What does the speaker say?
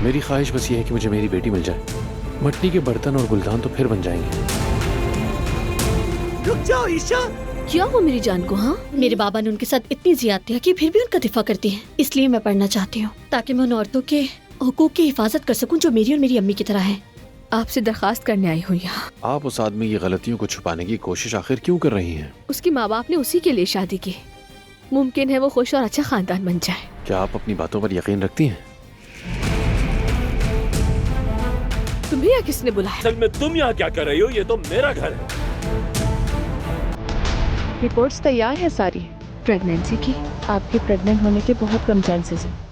मेरी ख्वाहिश बस ये है कि मुझे मेरी बेटी मिल जाए। मटनी के बर्तन और गुलदान तो फिर बन जाएंगे। रुक जाओ ईशा। क्या वो मेरी जान को? हाँ, मेरे बाबा ने उनके साथ इतनी ज्यादतियां की, फिर भी उनका दिफा करती हैं। इसलिए मैं पढ़ना चाहती हूँ ताकि मैं उन औरतों के हुकूक की हिफाजत कर सकूं जो मेरी और मेरी अम्मी की तरह हैं। आपसे दरखास्त करने आई हूँ यहाँ। आप उस आदमी की गलतियों को छुपाने की कोशिश आखिर क्यों कर रही हैं? उसके माँ बाप ने उसी के लिए शादी की। मुमकिन है वो खुश और अच्छा खानदान बन जाए। क्या आप अपनी बातों पर यकीन रखती हैं? तुम्हें या किसने बुलाया? असल में तुम यहाँ क्या कर रही हो? ये तो मेरा घर है। रिपोर्ट्स तैयार है सारी प्रेगनेंसी की। आपके प्रेग्नेंट होने के बहुत कम चांसेस हैं।